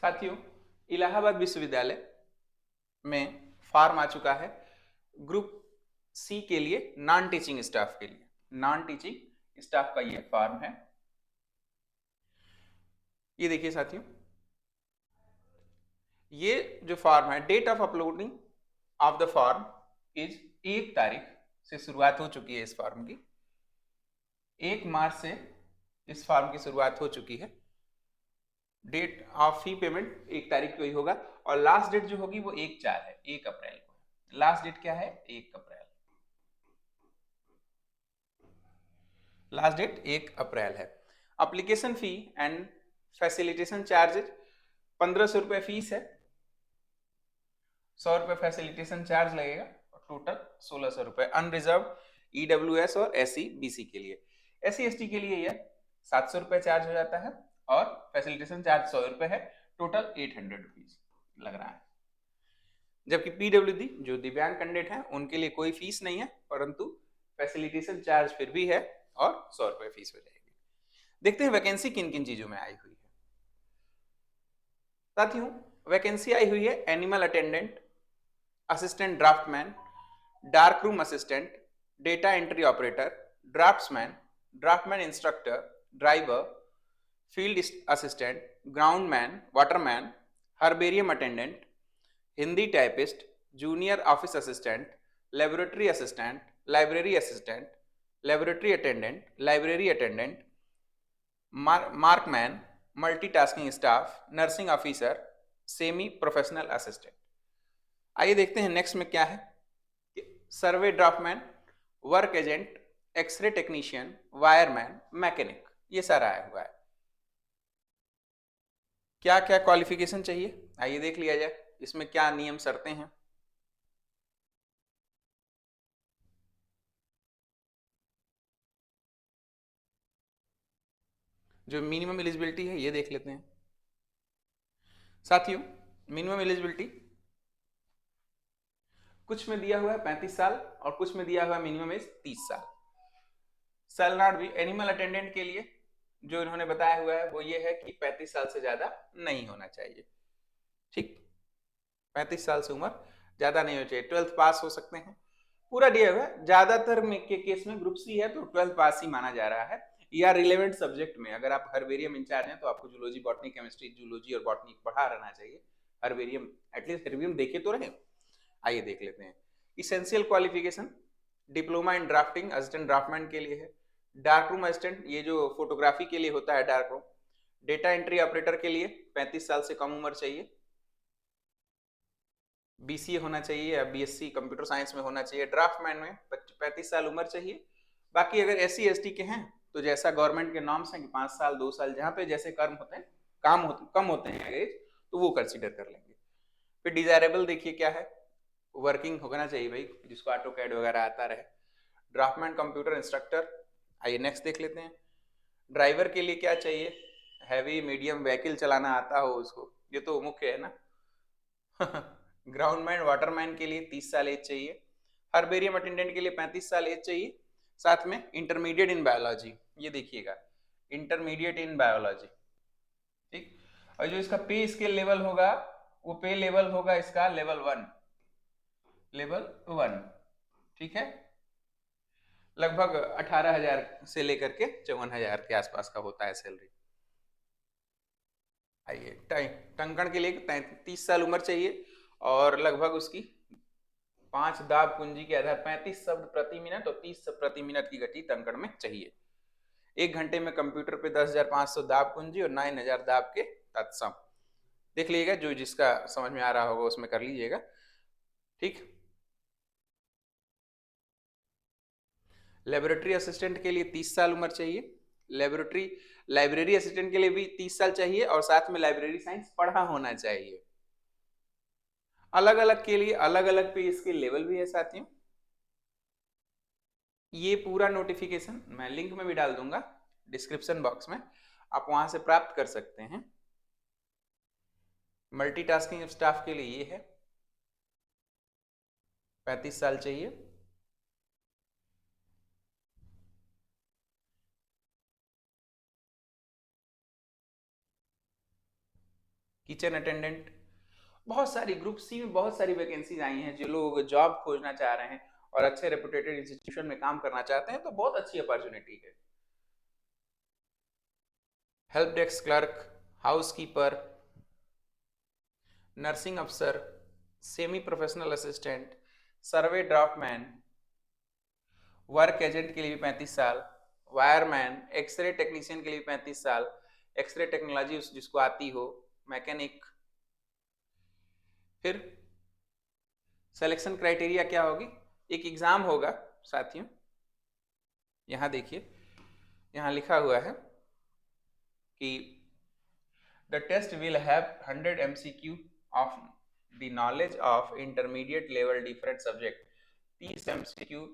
साथियों, इलाहाबाद विश्वविद्यालय में फॉर्म आ चुका है ग्रुप सी के लिए, नॉन टीचिंग स्टाफ के लिए। नॉन टीचिंग स्टाफ का ये फॉर्म है। ये देखिए साथियों, ये जो फॉर्म है, date of uploading of the form is 1 तारीख से शुरुआत हो चुकी है इस फॉर्म की। 1 मार्च से इस फॉर्म की शुरुआत हो चुकी है। डेट ऑफ फी पेमेंट 1 तारीख को ही होगा और लास्ट डेट जो होगी वो 1/4 है, 1 अप्रैल को। लास्ट डेट क्या है? 1 अप्रैल। लास्ट डेट 1 अप्रैल है। Application fee and facilitation charges 1500 रुपये फीस है, 100 रुपये फैसिलिटेशन चार्ज लगेगा और टोटल 1600 रुपये। अनरिजर्व EWS और SC BC के लिए। SC ST के लिए यह 700 रुपये चार्ज हो जाता है और फैसिलिटेशन चार्ज 100 रुपये है, टोटल 800 रुपीज लग रहा है। जबकि PWD जो दिव्यांग कैंडिडेट हैं उनके लिए कोई फीस नहीं है, परंतु फैसिलिटेशन चार्ज फिर भी है और 100 रुपये फीस हो जाएगी। देखते हैं वैकेंसी किन किन चीजों में आई हुई है। साथियों, वैकेंसी आई हुई है animal attendant, assistant draftsman, dark room assistant, data entry operator, draftsman, draftsman instructor, driver, field assistant, groundman, waterman, herbarium attendant, Hindi typist, junior office assistant, laboratory assistant, library assistant, laboratory attendant, library attendant, markman, multitasking staff, nursing officer, semi professional assistant. आइए देखते हैं next में क्या है। Survey draftsman, work agent, x ray technician, wireman, mechanic, ये सारा आया हुआ है। क्या क्या क्वालिफिकेशन चाहिए आइए देख लिया जाए, इसमें क्या नियम शर्तें हैं। जो मिनिमम एलिजिबिलिटी है ये देख लेते हैं। साथियों, मिनिमम एलिजिबिलिटी कुछ में दिया हुआ है 35 साल और कुछ में दिया हुआ है मिनिमम एज 30 साल। Shall not be, animal attendant के लिए जो इन्होंने बताया हुआ है वो ये है कि 35 साल से ज्यादा नहीं होना चाहिए। ठीक, 35 साल से उम्र ज्यादा नहीं होनी चाहिए। 12th पास हो सकते हैं, पूरा दिया हुआ है। ज्यादातर के केस में ग्रुप सी है तो 12th पास ही माना जा रहा है, या रिलेवेंट सब्जेक्ट में। अगर आप हर्बेरियम इंचार्ज हैं तो आपको जूलॉजी, बॉटनी, केमिस्ट्री, जूलॉजी और बॉटनी पढ़ा रहना चाहिए। हर्बेरियम, एटलीस्ट हर्बेरियम देखे तो रहे। आइए देख लेते हैं। Essential qualification diploma in drafting, assistant draftsman के लिए है। डार्क रूम असिस्टेंट, ये जो फोटोग्राफी के लिए होता है dark room. Data entry operator के लिए 35 साल से कम उम्र चाहिए, BCA होना चाहिए या BSc कंप्यूटर साइंस में होना चाहिए। ड्राफ्टमैन में 35 साल उम्र चाहिए। बाकी अगर SC ST के हैं तो जैसा गवर्नमेंट के नॉर्म्स हैं कि 5 साल 2 साल, जहाँ पे जैसे कर्म होते हैं, कम होते हैं एज, तो वो कंसिडर कर लेंगे। फिर डिजायरेबल देखिए क्या है, वर्किंग होना चाहिए भाई, जिसको ऑटो कैड वगैरह आता रहे। Draftsman computer instructor. आइए नेक्स्ट देख लेते हैं। ड्राइवर के लिए क्या चाहिए? हैवी मीडियम व्हीकल चलाना आता हो उसको, ये तो मुख्य है ना। ग्राउंडमैन, वाटरमैन के लिए 30 साल एज चाहिए। हर्बेरियम अटेंडेंट के लिए 35 साल एज चाहिए। साथ में इंटरमीडिएट इन बायोलॉजी, ये देखिएगा, इंटरमीडिएट इन बायोलॉजी। ठीक, और जो इसका पे स्केल लेवल होगा वो पे लेवल होगा इसका लेवल 1, लेवल 1। ठीक है, लगभग 18,000 से लेकर के 54,000 के आसपास का होता है सैलरी। आइए, टंकण के लिए 33 साल उम्र चाहिए और लगभग उसकी 5 दाब कुंजी के आधार 35 शब्द प्रति मिनट और 30 शब्द प्रति मिनट की गति टंकण में चाहिए। 1 घंटे में कंप्यूटर पे 10,500 दाब कुंजी और 9,000 दाब के तत्सम। देख लीजिएगा, जो जिसका समझ में आ रहा होगा उसमें कर लीजिएगा। ठीक, लेबोरेटरी असिस्टेंट के लिए 30 साल उम्र चाहिए। लाइब्रेरी असिस्टेंट के लिए भी 30 साल चाहिए और साथ में लाइब्रेरी साइंस पढ़ा होना चाहिए। अलग अलग के लिए अलग अलग पे इसके लेवल भी है साथियों। ये पूरा नोटिफिकेशन मैं लिंक में भी डाल दूंगा डिस्क्रिप्शन बॉक्स में, आप वहां से प्राप्त कर सकते हैं। मल्टीटास्किंग स्टाफ के लिए ये है, 35 साल चाहिए। किचन अटेंडेंट, बहुत सारी ग्रुप सी में बहुत सारी वैकेंसीज आई हैं। जो लोग जॉब खोजना चाह रहे हैं और अच्छे रेपुटेटेड इंस्टीट्यूशन में काम करना चाहते हैं तो बहुत अच्छी अपॉर्चुनिटी है। Help desk clerk, housekeeper, nursing अफसर, सेमी प्रोफेशनल असिस्टेंट, सर्वे ड्राफ्टमैन, वर्क एजेंट के लिए भी 35 साल, वायरमैन, एक्सरे टेक्नीशियन के लिए 35 साल, एक्सरे टेक्नोलॉजी जिसको आती हो, मैकेनिक। फिर सिलेक्शन क्राइटेरिया क्या होगी? एक एग्जाम होगा साथियों, यहां देखिए, यहां लिखा हुआ है कि the test will have 100 MCQ of the knowledge of intermediate level different subject. 30 MCQ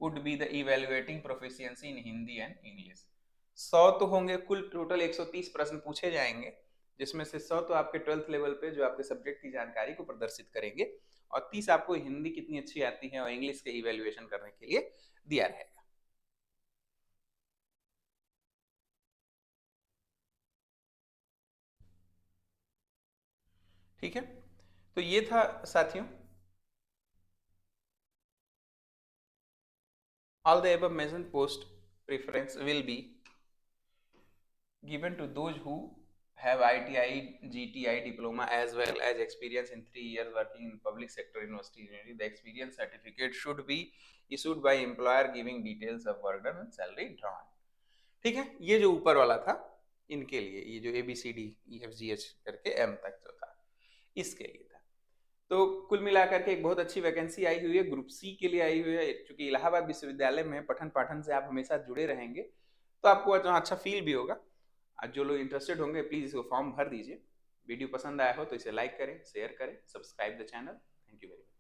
would be the evaluating proficiency in Hindi and English. 100 तो होंगे, कुल टोटल 130 प्रश्न पूछे जाएंगे, जिसमें से 100 तो आपके 12th लेवल पे जो आपके सब्जेक्ट की जानकारी को प्रदर्शित करेंगे, और 30 आपको हिंदी कितनी अच्छी आती है और इंग्लिश के इवेल्युएशन करने के लिए दिया रहेगा। ठीक है, तो ये था साथियों, all the above mentioned post preference will be given to those who have ITI, GTI diploma as well as experience in 3 years working in public sector university. The experience certificate should be issued by employer giving details of work done and salary drawn. ठीक है, ये जो ऊपर वाला था इनके लिए, ये जो ABCDEFGH करके M तक जो था इसके लिए था। तो कुल मिलाकर के एक बहुत अच्छी वैकेंसी आई हुई है, ग्रुप सी के लिए आई हुई है। चूंकि इलाहाबाद विश्वविद्यालय में पठन पाठन से आप हमेशा जुड़े रहेंगे तो आपको अच्छा फील भी होगा। जो लोग इंटरेस्टेड होंगे प्लीज इसको फॉर्म भर दीजिए। वीडियो पसंद आया हो तो इसे लाइक करें, शेयर करें, subscribe the channel. Thank you very much.